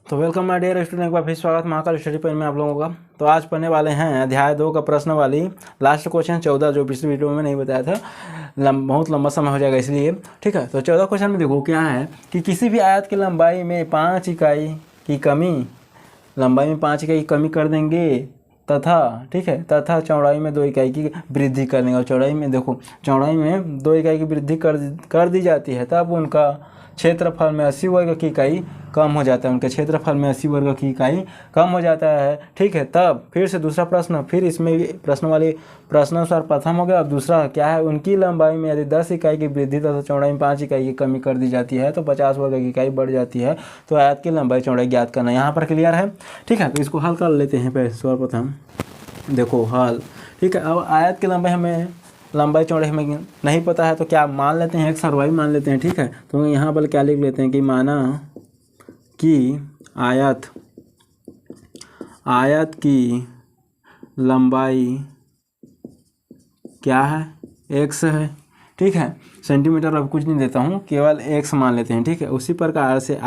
तो welcome my dear student, एक बार फिर स्वागत महाकाल स्टडी पॉइंट में आप लोगों का। तो आज पढ़ने वाले हैं अध्याय 2 का प्रश्न वाली लास्ट क्वेश्चन 14, जो पिछली वीडियो में नहीं बताया था, बहुत लंबा समय हो जाएगा इसलिए। ठीक है, तो 14 क्वेश्चन में देखो क्या है कि किसी भी आयत की लंबाई में 5 इकाई की कमी कर देंगे तथा, ठीक है, तथा चौड़ाई में 2 इकाई की वृद्धि कर देंगे। और चौड़ाई में देखो, चौड़ाई में 2 इकाई की वृद्धि कर दी जाती है, तब उनका क्षेत्रफल में 80 वर्ग की इकाई कम हो जाता है। उनके क्षेत्रफल में 80 वर्ग की इकाई कम हो जाता है। ठीक है, तब फिर से दूसरा प्रश्न, फिर इसमें प्रश्न वाले प्रश्नानुसार प्रथम हो गया। अब दूसरा क्या है, उनकी लंबाई में यदि 10 इकाई की वृद्धि तथा चौड़ाई में 5 इकाई की कमी कर दी जाती है तो 50 वर्ग की इकाई बढ़ जाती है। तो आयत की लंबाई चौड़ाई ज्ञात करना यहाँ पर क्लियर है। ठीक है, तो इसको हल कर लेते हैं पहले सर्वप्रथम। देखो हल, ठीक है। अब आयत की लंबाई चौड़ाई हमें नहीं पता है तो क्या मान लेते हैं, x और y मान लेते हैं। ठीक है, तो यहाँ पर क्या लिख लेते हैं कि माना कि आयत की लंबाई क्या है, x है। ठीक है, सेंटीमीटर अब कुछ नहीं देता हूँ, केवल x मान लेते हैं। ठीक है, उसी प्रकार से ठीक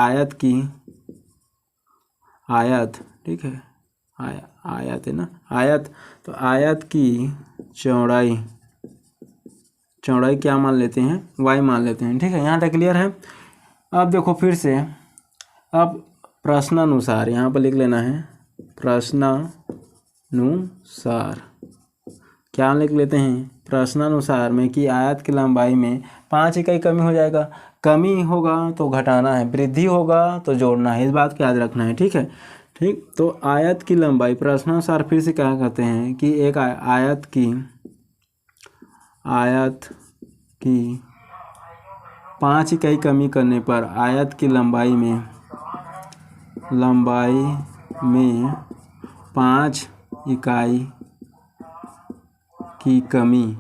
है, आयत है ना, तो आयत की चौड़ाई क्या मान लेते हैं, y मान लेते हैं। ठीक है, यहाँ तक क्लियर है। अब देखो फिर से, अब प्रश्नानुसार यहाँ पर लिख लेना है, प्रश्नानुसार क्या लिख लेते हैं, प्रश्नानुसार में कि आयत की लंबाई में 5 इकाई कमी हो जाएगा। कमी होगा तो घटाना है, वृद्धि होगा तो जोड़ना है, इस बात को याद रखना है। ठीक है, ठीक। तो आयत की लंबाई प्रश्नानुसार फिर से क्या कहते हैं कि एक आयत की 5 इकाई कमी करने पर आयत की लंबाई में 5 इकाई की कमी।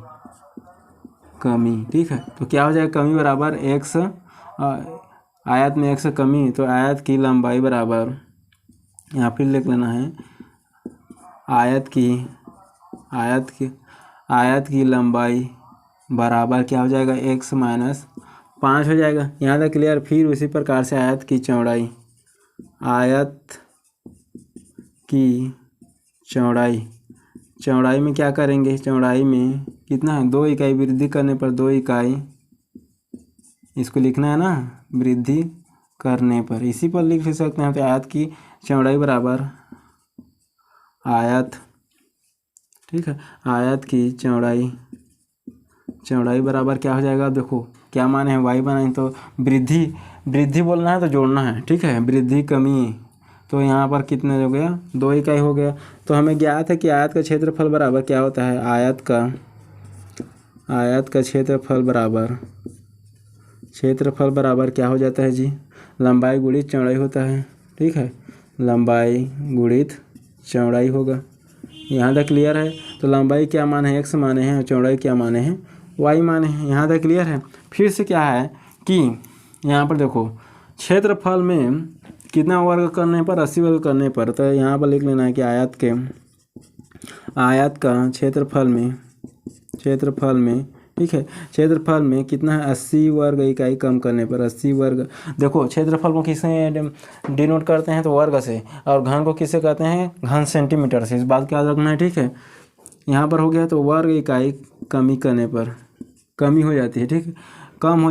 ठीक है, तो क्या हो जाएगा, कमी बराबर x, आयत में x कमी, तो आयत की लंबाई बराबर, यहाँ फिर लिख लेना है, आयत की लंबाई बराबर क्या हो जाएगा, x माइनस 5 हो जाएगा। यहाँ तक क्लियर। फिर उसी प्रकार से आयत की चौड़ाई में क्या करेंगे, चौड़ाई में कितना है, 2 इकाई वृद्धि करने पर 2 इकाई, इसको लिखना है ना, वृद्धि करने पर, इसी पर लिख सकते हैं। तो आयत की चौड़ाई बराबर ठीक है, आयत की चौड़ाई बराबर क्या हो जाएगा, देखो क्या माने हैं, y बनाए तो वृद्धि बोलना है तो जोड़ना है। ठीक है, वृद्धि कमी, तो यहाँ पर कितने हो गया, 2 इकाई हो गया। तो हमें ज्ञात है कि आयत का क्षेत्रफल बराबर क्या होता है, आयत का क्षेत्रफल बराबर क्या हो जाता है जी, लंबाई गुणित चौड़ाई होता है। ठीक है, लंबाई गुणित चौड़ाई होगा। यहाँ तक क्लियर है। तो लंबाई क्या माने हैं, x माने हैं, और चौड़ाई क्या माने हैं, y माने हैं। यहाँ तक क्लियर है। फिर से क्या है कि यहाँ पर देखो, क्षेत्रफल में कितना वर्ग करने पर, 80 वर्ग करने पर, तो यहाँ पर लिख लेना है कि आयत का क्षेत्रफल में ठीक है, क्षेत्रफल में कितना है, 80 वर्ग इकाई कम करने पर, 80 वर्ग। देखो क्षेत्रफल को किससे डिनोट करते हैं, तो वर्ग से, और घन को किससे कहते हैं, घन सेंटीमीटर से, इस बात का याद रखना है। ठीक है, यहाँ पर हो गया तो वर्ग इकाई कमी करने पर कमी हो जाती है। ठीक है, कम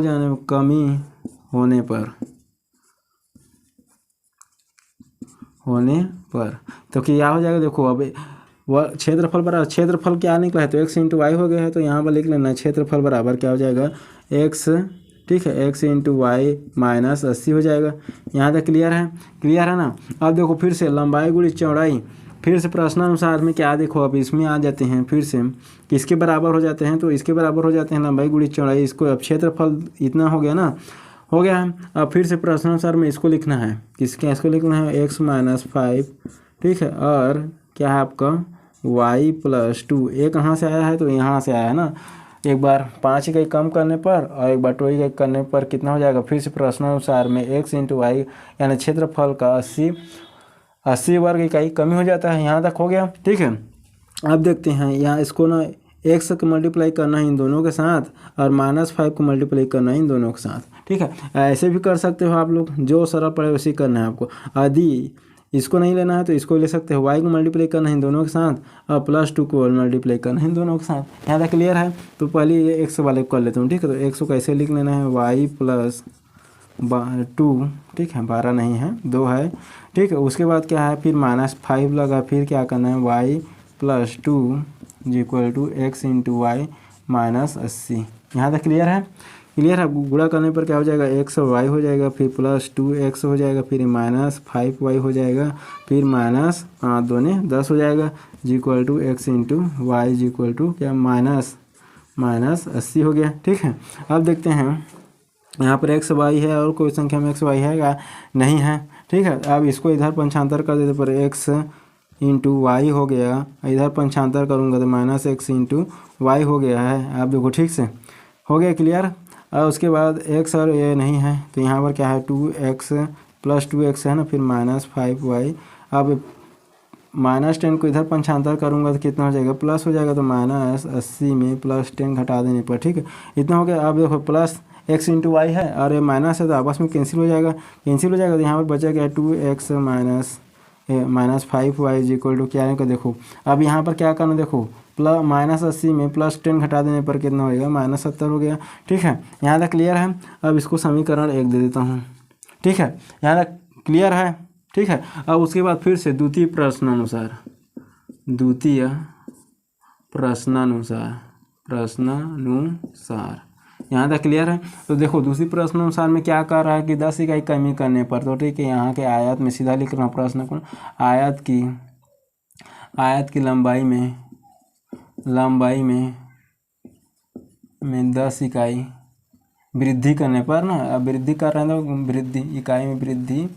होने पर तो क्या हो जाएगा, देखो अब वह क्षेत्रफल बराबर, क्षेत्रफल क्या निकला है, तो x इंटू वाई हो गया है। तो यहाँ पर लिख लेना है, क्षेत्रफल बराबर क्या हो जाएगा, x, ठीक है, x इंटू वाई माइनस 80 हो जाएगा। यहाँ तक क्लियर है ना। अब देखो फिर से लंबाई गुणित चौड़ाई, फिर से प्रश्नानुसार में क्या, देखो अब इसमें आ जाते हैं, फिर से किसके बराबर हो जाते हैं, तो इसके बराबर हो जाते हैं लंबाई गुणित चौड़ाई। इसको अब क्षेत्रफल इतना हो गया ना, हो गया है। अब फिर से प्रश्नानुसार में इसको लिखना है, इसको लिखना है x माइनस 5। ठीक है, और क्या है आपका y प्लस 2। ये कहाँ से आया है, तो यहाँ से आया है ना। एक बार 5 इकाई कम करने पर और एक बार 2 इकाई करने पर कितना हो जाएगा, फिर से प्रश्नानुसार में x इंटू वाई, यानी क्षेत्रफल का 80 वर्ग इकाई कमी हो जाता है। यहाँ तक हो गया। ठीक है, अब देखते हैं यहाँ, इसको ना x को मल्टीप्लाई करना है इन दोनों के साथ, और -5 को मल्टीप्लाई करना है इन दोनों के साथ। ठीक है। ऐसे भी कर सकते हो आप लोग, जो सरल पड़े वैसे ही करना है आपको। यदि इसको नहीं लेना है तो इसको ले सकते हो, y को मल्टीप्लाई करना है इन दोनों के साथ और +2 को मल्टीप्लाई करना है इन दोनों के साथ। यहाँ तक क्लियर है। तो पहले ये x वाले को कर लेता हूँ, ठीक है। तो x को कैसे लिख लेना है, y + 2, ठीक है, 12 नहीं है 2 है, ठीक है। उसके बाद क्या है, फिर -5 लगा, फिर क्या करना है, y + 2 = x × y - 80। यहाँ तक क्लियर है। क्लियर है। गुणा करने पर क्या हो जाएगा, x और y हो जाएगा, फिर +2x हो जाएगा, फिर -5y हो जाएगा, फिर -5 दूने 10 हो जाएगा, = x × y क्या -80 हो गया, ठीक है। अब देखते हैं यहाँ पर x y है और कोई संख्या में x y है या नहीं है, ठीक है। अब इसको इधर पंचांतर कर देते पर x × y हो गया, इधर पंचांतर करूँगा तो -x × y हो गया है। आप देखो ठीक से हो गया, क्लियर। और उसके बाद x और ये नहीं है तो यहाँ पर क्या है, 2x + 2x है ना, फिर -5y। अब -10 को इधर पंचांतर करूँगा तो कितना हो जाएगा, प्लस हो जाएगा, तो -80 में +10 घटा देने पर, ठीक है, इतना हो गया। अब देखो +x × y है और ये माइनस है तो आपस में कैंसिल हो जाएगा, तो यहाँ पर बचा क्या, 2x -5y = क्या है, देखो अब यहाँ पर क्या करना, देखो -80 में +10 घटा देने पर कितना होएगा, -70 हो गया, ठीक है। यहाँ तक क्लियर है। अब इसको समीकरण 1 दे देता हूँ, ठीक है। यहाँ तक क्लियर है, ठीक है। अब उसके बाद फिर से द्वितीय प्रश्नानुसार यहाँ तक क्लियर है। तो देखो दूसरी प्रश्नानुसार में क्या कर रहा है कि 10 इकाई कमी करने पर, तो ठीक है, यहाँ के आयत में सीधा लिख रहा हूँ प्रश्न को, आयत की लंबाई में 10 इकाई वृद्धि करने पर ना, अब वृद्धि कर रहे हैं तो वृद्धि इकाई में वृद्धि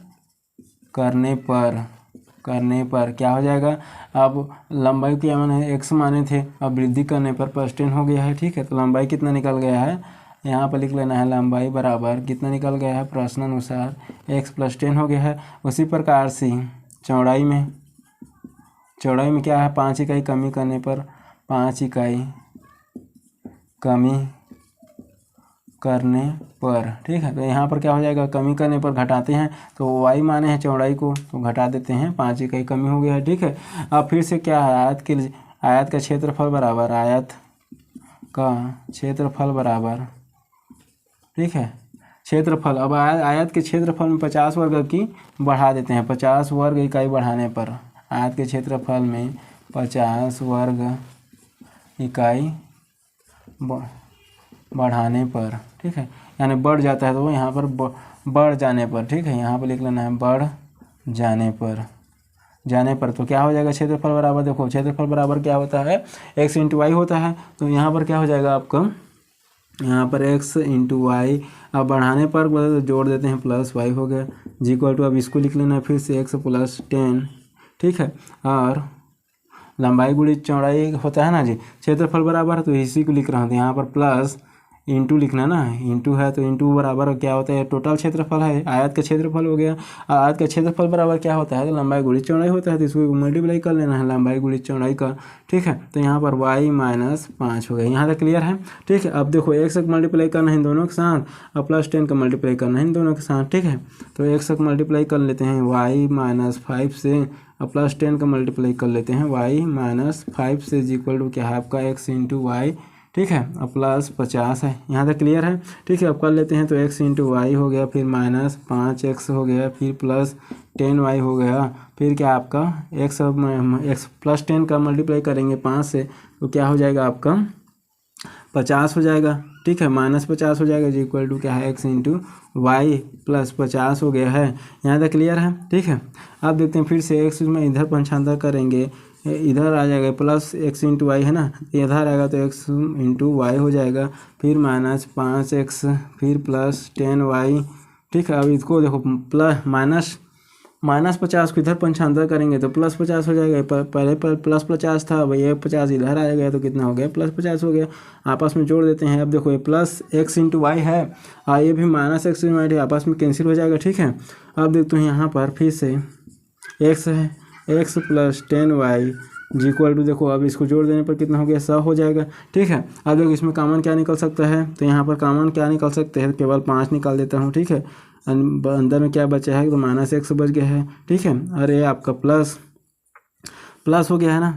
करने पर क्या हो जाएगा, अब लंबाई क्या माने x माने थे, अब वृद्धि करने पर +10 हो गया है, ठीक है। तो लंबाई कितना निकल गया है, यहाँ पर लिख लेना है, लंबाई बराबर कितना निकल गया है, प्रश्नानुसार x + 10 हो गया है। उसी प्रकार से चौड़ाई में क्या है, 5 इकाई कमी करने पर, 5 इकाई कमी करने पर, ठीक है। तो यहाँ पर क्या हो जाएगा, कमी करने पर घटाते हैं, तो y माने हैं चौड़ाई को, तो घटा देते हैं, 5 इकाई कमी हो गया है, ठीक है। अब फिर से क्या है, आयत का क्षेत्रफल बराबर, ठीक है, क्षेत्रफल। अब आयत के क्षेत्रफल में 50 वर्ग की बढ़ा देते हैं, 50 वर्ग इकाई बढ़ाने पर, आयत के क्षेत्रफल में 50 वर्ग इकाई बढ़ाने पर, ठीक है, यानी बढ़ जाता है, तो यहाँ पर बढ़ जाने पर, ठीक है, यहाँ पर लिख लेना है बढ़ जाने पर तो क्या हो जाएगा, क्षेत्रफल बराबर, देखो क्षेत्रफल बराबर क्या होता है, x × y होता है। तो यहाँ पर क्या हो जाएगा आपका, यहाँ पर x × y, अब बढ़ाने पर तो जोड़ देते हैं, +y हो गया, = अब इसको लिख लेना है फिर से x + 10, ठीक है। और लंबाई गुणित चौड़ाई होता है ना जी, क्षेत्रफल बराबर, तो इसी को लिख रहा हूँ। तो यहाँ पर प्लस इंटू लिखना ना, इंटू है तो इंटू बराबर क्या होता है, टोटल क्षेत्रफल है, आयत का क्षेत्रफल हो गया। आयत का क्षेत्रफल बराबर क्या होता है, तो लंबाई गुणित चौड़ाई होता है, तो इसको मल्टीप्लाई कर लेना है, लंबाई गुणित चौड़ाई का, ठीक है। तो यहाँ पर y - 5 हो गया। यहाँ तक क्लियर है, ठीक है। अब देखो x का मल्टीप्लाई करना है इन दोनों के साथ और +10 का मल्टीप्लाई करना है इन दोनों के साथ, ठीक है। तो x का मल्टीप्लाई कर लेते हैं y - 5 से और +10 का मल्टीप्लाई कर लेते हैं y - 5 से, = क्या है आपका x × y, ठीक है, और +50 है। यहाँ तक क्लियर है, ठीक है। अब कर लेते हैं, तो x × y हो गया, फिर -5x हो गया, फिर +10y हो गया, फिर क्या आपका x +10 का मल्टीप्लाई करेंगे 5 से, तो क्या हो जाएगा आपका 50 हो जाएगा, ठीक है, -50 हो जाएगा, = क्या है x × y +50 हो गया है। यहाँ तक क्लियर है, ठीक है। अब देखते हैं फिर से x में इधर पंचांतर करेंगे, इधर आ जाएगा +x × y है ना, इधर आएगा तो x × y हो जाएगा, फिर -5x, फिर +10y, ठीक है। अब इसको देखो -50 को इधर पंचांतर करेंगे तो +50 हो जाएगा, पहले पर +50 था, अब ये 50 इधर आ गया तो कितना हो गया, +50 हो गया, आपस में जोड़ देते हैं। अब देखो ये +x × y है और ये भी -x × y है, आपस में कैंसिल हो जाएगा, ठीक है। अब देखते हैं यहाँ पर फिर से x है, x + 10y ji equal to देखो अब इसको जोड़ देने पर कितना हो गया 100 हो जाएगा। ठीक है, अब देखो इसमें कॉमन क्या निकल सकता है, तो यहाँ पर कॉमन क्या निकल सकते हैं, केवल 5 निकाल देता हूँ। ठीक है, अंदर में क्या बचा है तो -x बच गया है। ठीक है, और ये आपका प्लस हो गया है ना,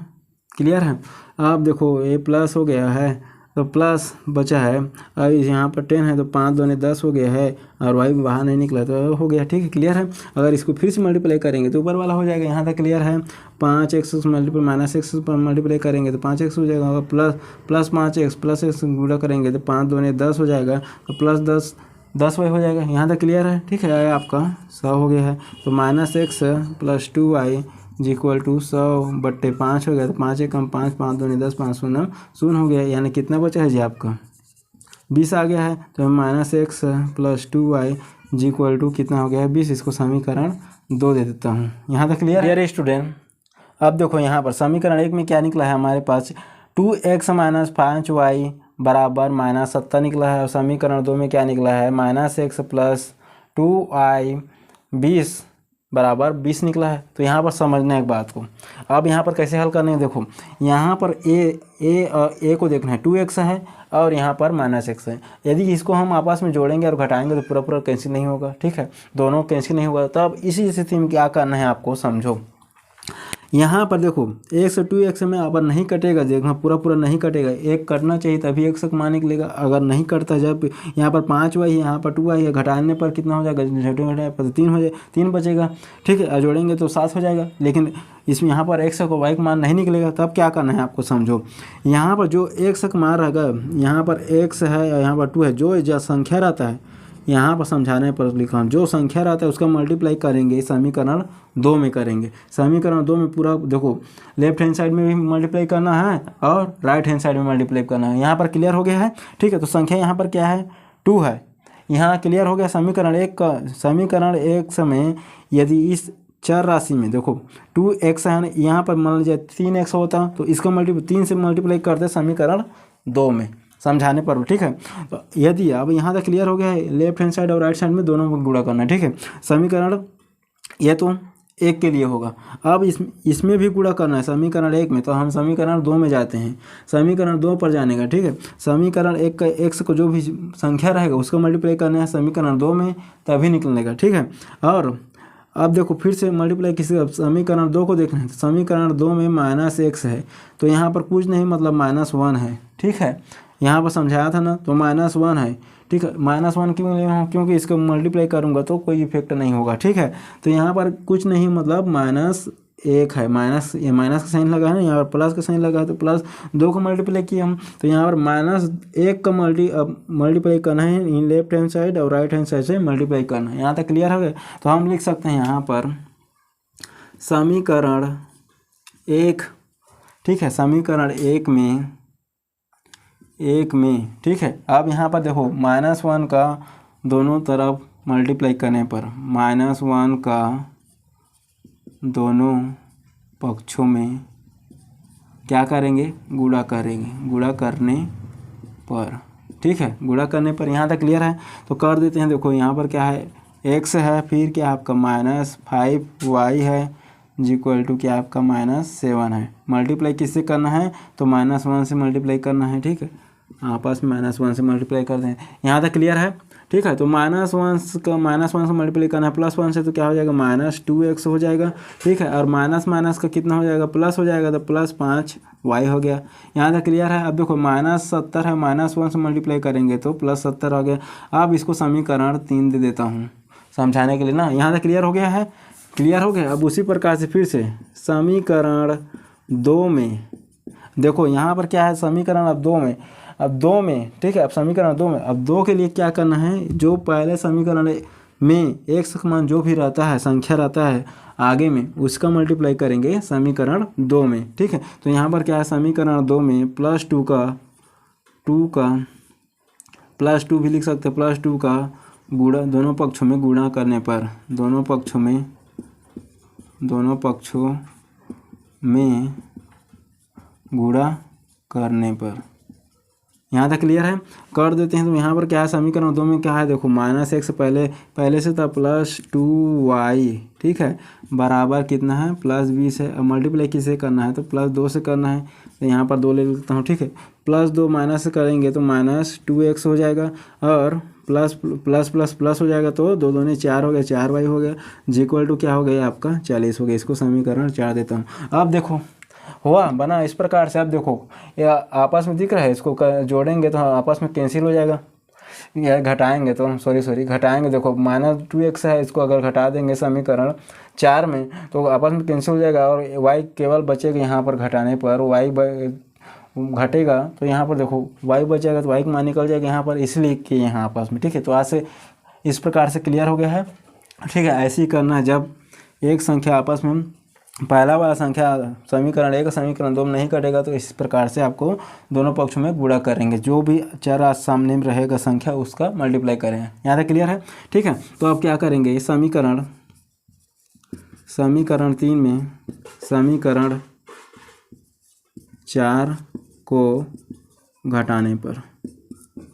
क्लियर है। अब देखो ये प्लस हो गया है तो प्लस बचा है, और यहाँ पर 10 है तो 5 दूनी 10 हो गया है, और y बाहर नहीं निकला तो हो गया। ठीक है, क्लियर है। अगर इसको फिर से मल्टीप्लाई करेंगे तो ऊपर वाला हो जाएगा, यहाँ तक क्लियर है। 5x मल्टीप्लाई -x पर मल्टीप्लाई करेंगे तो 5x हो जाएगा, और प्लस 5x प्लस x गुणा करेंगे तो 5 दूनी 10 हो जाएगा, तो प्लस 10y हो जाएगा। यहाँ तक क्लियर है। ठीक है, आपका 100 हो गया है, तो -x plus 2y equal to 100/5 हो गया, तो 5 एकम 5, 5 दूनी 10, 5 शून्य शून्य हो गया, यानी कितना बचा है जी आपका 20 आ गया है। तो -x plus 2y equal to कितना हो गया है 20। इसको समीकरण 2 दे देता हूँ। यहाँ तक क्लियर है स्टूडेंट। अब देखो यहाँ पर समीकरण 1 में क्या निकला है हमारे पास 2x - 5y बराबर -70 निकला है, और समीकरण 2 में क्या निकला है -x प्लस 2y 20 बराबर 20 निकला है। तो यहाँ पर समझना है एक बात को। अब यहाँ पर कैसे हल करने हैं, देखो यहाँ पर a को देखना है 2x है, और यहाँ पर -x है। यदि इसको हम आपस में जोड़ेंगे और घटाएंगे तो पूरा कैंसिल नहीं होगा। ठीक है, दोनों कैंसिल नहीं होगा। तब इसी स्थिति में क्या करना है आपको समझो। यहाँ पर देखो 1 से 2x में अब नहीं कटेगा, देखना पूरा नहीं कटेगा, एक कटना चाहिए तभी x का मान निकलेगा। अगर नहीं कटता, जब यहाँ पर 5y यहाँ पर 2y है, घटाने पर कितना हो जाएगा, घटाने पर 3 हो जाए, 3 बचेगा। ठीक है, जोड़ेंगे तो 7 हो जाएगा, लेकिन इसमें यहाँ पर x को y का मान नहीं निकलेगा। तब क्या करना है आपको समझो। यहाँ पर जो x का मान रहेगा, यहाँ पर x है और यहाँ पर 2 है, जो संख्या रहता है यहाँ पर समझाने पर लिखा, जो संख्या रहता है उसका मल्टीप्लाई करेंगे समीकरण 2 में करेंगे। समीकरण 2 में पूरा देखो लेफ्ट हैंड साइड में भी मल्टीप्लाई करना है और राइट हैंड साइड में मल्टीप्लाई करना है। यहाँ पर क्लियर हो गया है। ठीक है, तो संख्या यहाँ पर क्या है 2 है, यहाँ क्लियर हो गया। समीकरण 1 का समीकरण 1 समय यदि इस चर राशि में देखो 2x है, यहाँ पर मान लीजिए 3x होता तो इसका 3 से मल्टीप्लाई करते समीकरण 2 में, समझाने पर। ठीक है, तो यदि अब यहाँ तक क्लियर हो गया है, लेफ्ट हैंड साइड और राइट साइड में दोनों को गुणा करना है। ठीक है, समीकरण ये तो 1 के लिए होगा। अब इसमें भी गुणा करना है समीकरण 1 में, तो हम समीकरण 2 में जाते हैं। समीकरण 2 पर जाने का, ठीक है, समीकरण 1 का x को जो भी संख्या रहेगा उसको मल्टीप्लाई करना है समीकरण 2 में, तभी निकलेगा। ठीक है, और अब देखो फिर से मल्टीप्लाई किसी समीकरण 2 को देखना है, तो समीकरण 2 में -x है, तो यहाँ पर कुछ नहीं मतलब -1 है। ठीक है, यहाँ पर समझाया था ना, तो -1 है। ठीक है, -1 क्यों ले हूँ, क्योंकि इसको मल्टीप्लाई करूँगा तो कोई इफेक्ट नहीं होगा। ठीक है, तो यहाँ पर कुछ नहीं मतलब -1 है, माइनस का साइन लगा है ना, यहाँ पर प्लस का साइन लगा है, तो +2 को मल्टीप्लाई किया हम, तो यहाँ पर -1 का मल्टीप्लाई करना है इन लेफ्ट हैंड साइड और राइट हैंड साइड से मल्टीप्लाई करना है। यहाँ तक क्लियर हो गया। तो हम लिख सकते हैं यहाँ पर समीकरण 1, ठीक है, समीकरण 1 में, ठीक है। अब यहाँ पर देखो -1 का दोनों तरफ मल्टीप्लाई करने पर, -1 का दोनों पक्षों में क्या करेंगे, गुणा करेंगे, गुणा करने पर। ठीक है, गुणा करने पर। यहाँ तक क्लियर है, तो कर देते हैं। देखो यहाँ पर क्या है, x है, फिर क्या आपका -5y है, इक्वल टू क्या आपका -7 है। मल्टीप्लाई किससे करना है, तो -1 से मल्टीप्लाई करना है। ठीक है, आपस में -1 से मल्टीप्लाई कर दें। यहाँ तक क्लियर है। ठीक है, तो -1 से मल्टीप्लाई करना है, +1 से तो क्या हो जाएगा -2x हो जाएगा। ठीक है, और माइनस का कितना हो जाएगा, प्लस हो जाएगा, तो +5y हो गया। यहाँ तक क्लियर है। अब देखो -70 है, -1 से मल्टीप्लाई करेंगे तो +70 हो गया। अब इसको समीकरण 3 दे देता हूँ समझाने के लिए ना। यहाँ तक क्लियर हो गया है, क्लियर हो गया। अब उसी प्रकार से फिर से समीकरण 2 में देखो, यहाँ पर क्या है, समीकरण अब 2 में, ठीक है। अब समीकरण 2 में, अब 2 के लिए क्या करना है, जो पहले समीकरण में x का मान जो भी रहता है, संख्या रहता है आगे में, उसका मल्टीप्लाई करेंगे समीकरण 2 में। ठीक है, तो यहाँ पर क्या है, समीकरण 2 में +2 का +2 भी लिख सकते हैं, +2 का गुणा दोनों पक्षों में गुणा करने पर, दोनों पक्षों में गुणा करने पर यहाँ तक क्लियर है। कर देते हैं तो यहाँ पर क्या है, समीकरण 2 में क्या है देखो, -x पहले से था +2y, ठीक है, बराबर कितना है +b से, मल्टीप्लाई किससे करना है तो +2 से करना है, तो यहाँ पर 2 ले लेता हूँ, ठीक है। +2 माइनस से करेंगे तो -2x हो जाएगा, और प्लस प्लस प्लस प्लस हो जाएगा तो 2 दूनी 4 हो गया, 4y हो गया, इक्वल टू क्या हो गया आपका 40 हो गया। इसको समीकरण 4 देता हूँ। अब देखो हुआ बना इस प्रकार से। अब देखो ये आपस में दिख रहा है, इसको जोड़ेंगे तो आपस में कैंसिल हो जाएगा, या घटाएंगे तो सॉरी घटाएंगे, देखो -2x है, इसको अगर घटा देंगे समीकरण 4 में तो आपस में कैंसिल हो जाएगा, और y केवल बचेगा यहाँ पर घटाने पर, y घटेगा तो यहाँ पर देखो y बचेगा तो y का मान निकल जाएगा यहाँ पर, इसलिए कि यहाँ आपस में, ठीक है। तो आज से इस प्रकार से क्लियर हो गया है, ठीक है। ऐसे ही करना है जब एक संख्या आपस में, पहला वाला संख्या समीकरण 1 समीकरण 2 में नहीं कटेगा तो इस प्रकार से आपको दोनों पक्षों में गुणा करेंगे, जो भी चर सामने में रहेगा संख्या उसका मल्टीप्लाई करें। यहाँ तक क्लियर है, ठीक है। तो अब क्या करेंगे, समीकरण 3 में समीकरण 4 को घटाने पर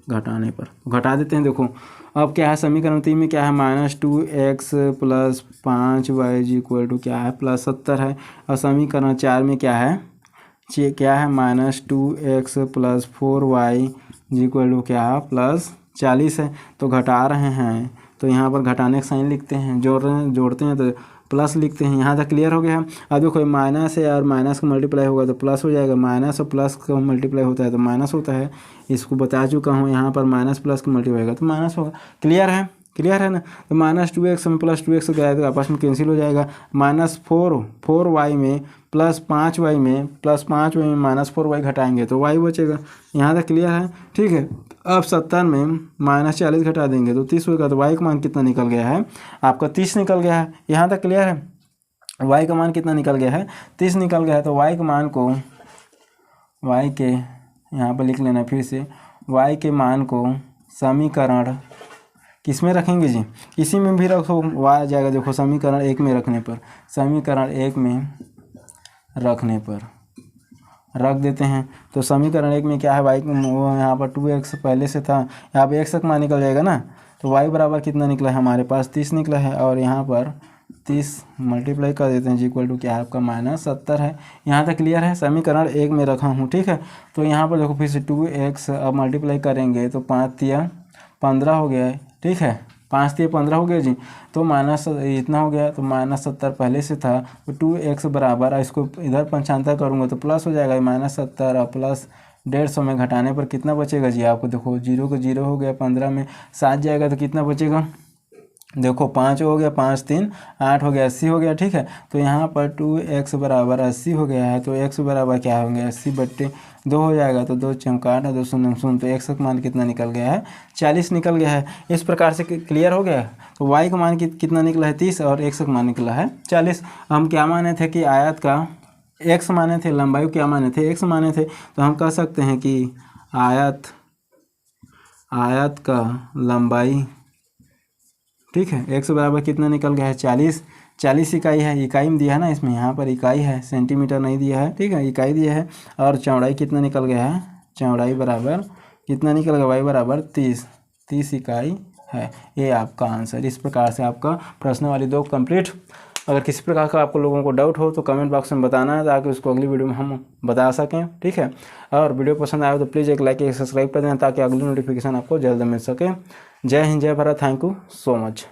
घटा देते हैं। देखो अब क्या है, समीकरण 3 में क्या है, -2x + 5y इक्वल टू क्या है +70 है, और समीकरण 4 में क्या है -2x + 4y इक्वल टू क्या है +40 है। तो घटा रहे हैं तो यहाँ पर घटाने का साइन लिखते हैं, जोड़ते हैं तो प्लस लिखते हैं। यहाँ तक क्लियर हो गया है। अब देखो माइनस है और माइनस का मल्टीप्लाई होगा तो प्लस हो जाएगा, माइनस और प्लस का मल्टीप्लाई होता है तो माइनस होता है, इसको बता चुका हूँ। यहाँ पर माइनस प्लस का मल्टीप्लाई होगा तो माइनस होगा। क्लियर है ना। तो -2x में +2x गया तो आपस में कैंसिल हो जाएगा। -4y में +5y में -4y घटाएंगे तो y बचेगा। यहाँ तक क्लियर है, ठीक है। अब 70 में -40 घटा देंगे तो 30 होगा, तो y का मान कितना निकल गया है आपका 30 निकल गया है। यहाँ तक क्लियर है, y का मान कितना निकल गया है 30 निकल गया है। तो y के मान को यहाँ पर लिख लेना फिर से, y के मान को समीकरण किस में रखेंगे जी, इसी में भी रखो, y आ जाएगा। देखो समीकरण 1 में रखने पर रख देते हैं तो समीकरण 1 में क्या है, y यहाँ पर 2x पहले से था, यहाँ पर x तक मान निकल जाएगा ना, तो y बराबर कितना निकला है हमारे पास 30 निकला है, और यहाँ पर 30 मल्टीप्लाई कर देते हैं इक्वल टू क्या है आपका -70 है। यहाँ तक क्लियर है, समीकरण 1 में रखा हूँ, ठीक है। तो यहाँ पर देखो फिर से 2x अब मल्टीप्लाई करेंगे तो 5 × 15 हो गया है, ठीक है, 5 × 15 हो गया जी। तो माइनस इतना हो गया तो -70 पहले से था, तो 2x बराबर, इसको इधर 95 करूँगा तो प्लस हो जाएगा -70 और प्लस 150 में घटाने पर कितना बचेगा जी आपको, देखो 0 को 0 हो गया, 15 में 7 जाएगा तो कितना बचेगा, देखो 5 हो गया, 5 3 8 हो गया, 80 हो गया, ठीक है। तो यहाँ पर 2x बराबर 80 हो गया है, तो x बराबर क्या होंगे 80/2 हो जाएगा, तो 2 चौकाट 2 शून्य शून्य, तो x का मान कितना निकल गया है 40 निकल गया है। इस प्रकार से क्लियर हो गया। तो y का मान कितना निकला है 30 और x का मान निकला है 40। हम क्या माने थे कि आयत का x माने थे, लंबाई क्या माने थे x माने थे, तो हम कह सकते हैं कि आयत का लंबाई, ठीक है, x बराबर कितना निकल गया है 40 इकाई है, इकाई में दिया है ना, इसमें यहाँ पर इकाई है, सेंटीमीटर नहीं दिया है, ठीक है, इकाई दिया है। और चौड़ाई कितना निकल गया है, चौड़ाई बराबर कितना निकल गया, y बराबर 30 इकाई है। ये आपका आंसर। इस प्रकार से आपका प्रश्न वाली 2 कंप्लीट। अगर किसी प्रकार का आपको लोगों को डाउट हो तो कमेंट बॉक्स में बताना है, ताकि उसको अगली वीडियो में हम बता सकें, ठीक है। और वीडियो पसंद आए तो प्लीज़ एक लाइक एक सब्सक्राइब कर देना, ताकि अगली नोटिफिकेशन आपको जल्द मिल सके। जय हिंद, जय Bharat, thank you so much.